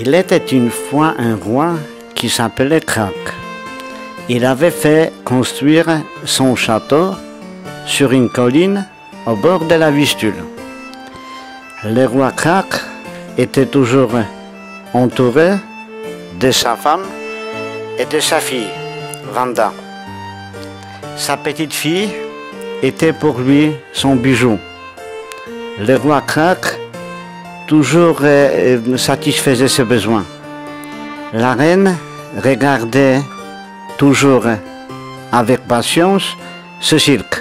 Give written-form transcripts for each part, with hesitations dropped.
Il était une fois un roi qui s'appelait Krak. Il avait fait construire son château sur une colline au bord de la Vistule. Le roi Krak était toujours entouré de sa femme et de sa fille, Vanda. Sa petite fille était pour lui son bijou. Le roi Krak toujours satisfaisait ses besoins. La reine regardait toujours avec patience ce cirque.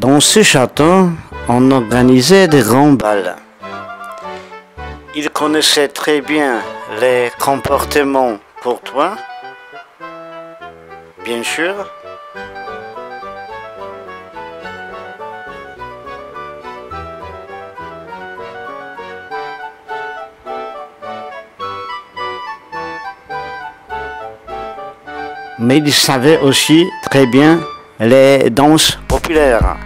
Dans ce château, on organisait de grands bals. Il connaissait très bien les comportements courtois, bien sûr, mais il savait aussi très bien les danses populaires.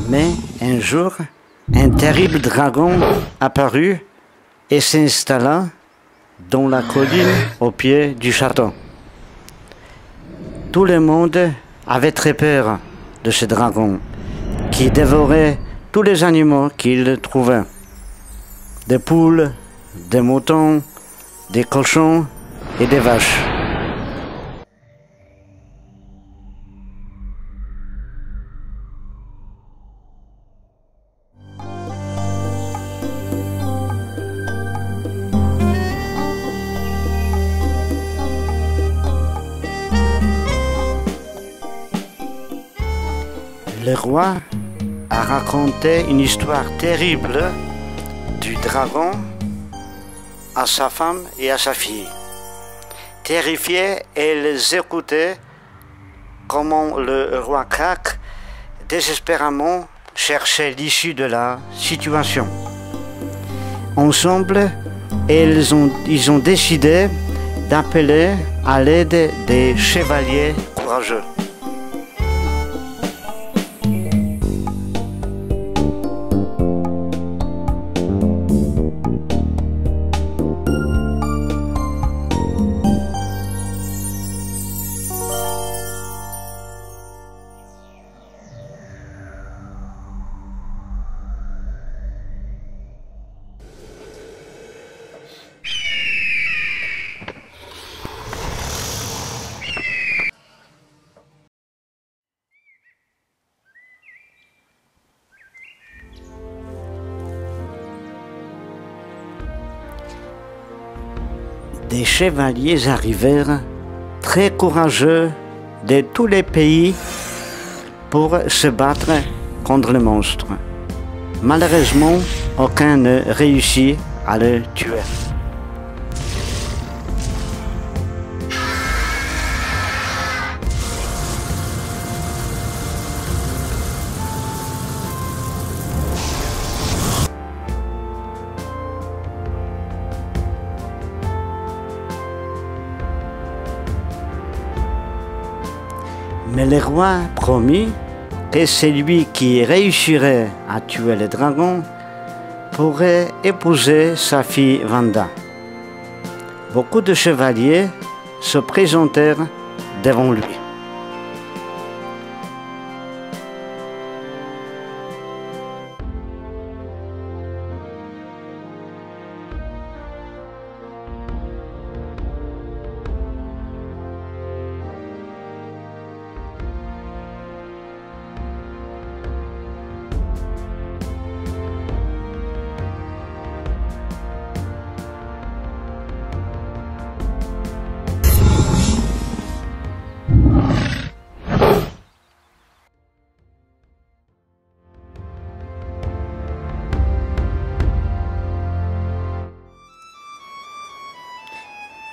Mais un jour, un terrible dragon apparut et s'installa dans la colline au pied du château. Tout le monde avait très peur de ce dragon qui dévorait tous les animaux qu'il trouvait. Des poules, des moutons, des cochons et des vaches. Le roi a raconté une histoire terrible du dragon à sa femme et à sa fille. Terrifiées, elles écoutaient comment le roi Krak désespérément cherchait l'issue de la situation. Ensemble, ils ont décidé d'appeler à l'aide des chevaliers courageux. Des chevaliers arrivèrent, très courageux de tous les pays, pour se battre contre le monstre. Malheureusement, aucun ne réussit à le tuer. Mais le roi promit que celui qui réussirait à tuer le dragon pourrait épouser sa fille Vanda. Beaucoup de chevaliers se présentèrent devant lui.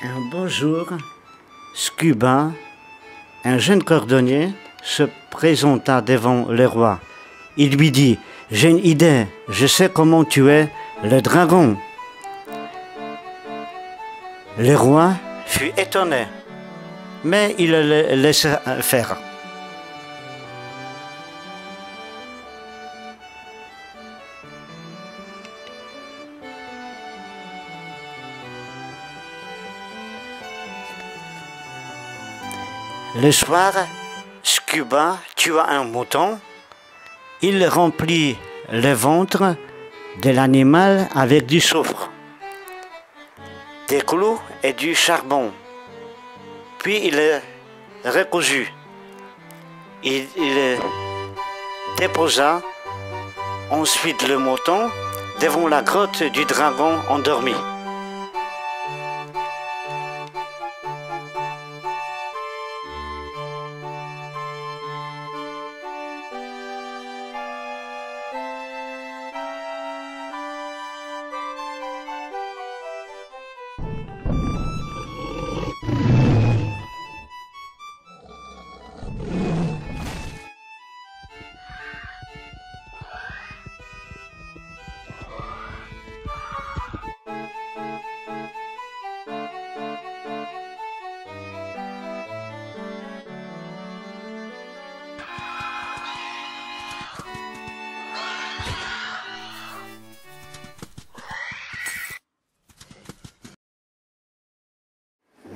Un beau jour, Scuba, un jeune cordonnier, se présenta devant le roi. Il lui dit: « J'ai une idée, je sais comment tuer le dragon. » Le roi fut étonné, mais il le laissa faire. Le soir, Scuba tua un mouton. Il remplit le ventre de l'animal avec du soufre, des clous et du charbon. Puis il le recousu. Il déposa ensuite le mouton devant la grotte du dragon endormi.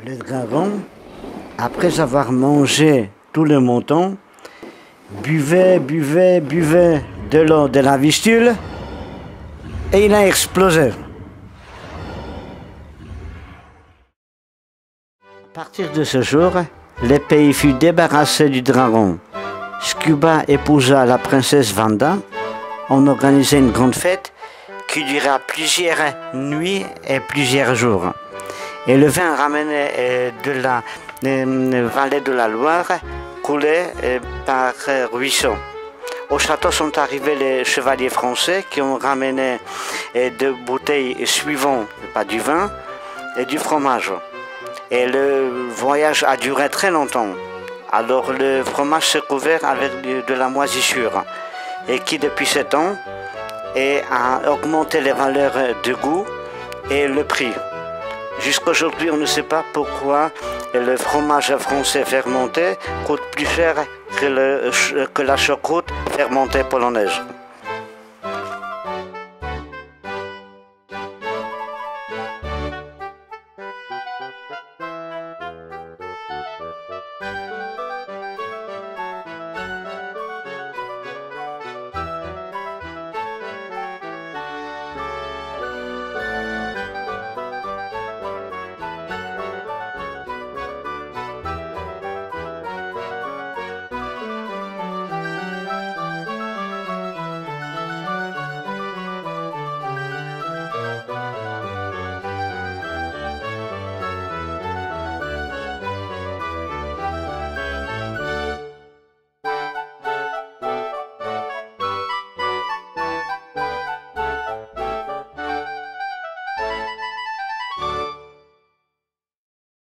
Le dragon, après avoir mangé tout le mouton, buvait de l'eau de la vistule et il a explosé. À partir de ce jour, le pays fut débarrassé du dragon. Scuba épousa la princesse Wanda. On organisait une grande fête qui dura plusieurs nuits et plusieurs jours. Et le vin ramené de la vallée de la Loire coulait par ruisseau. Au château sont arrivés les chevaliers français qui ont ramené 2 bouteilles suivant, pas du vin, et du fromage. Et le voyage a duré très longtemps. Alors le fromage s'est couvert avec de la moisissure et qui depuis 7 ans a augmenté les valeurs de goût et le prix. Jusqu'à aujourd'hui, on ne sait pas pourquoi le fromage français fermenté coûte plus cher que la choucroute fermentée polonaise.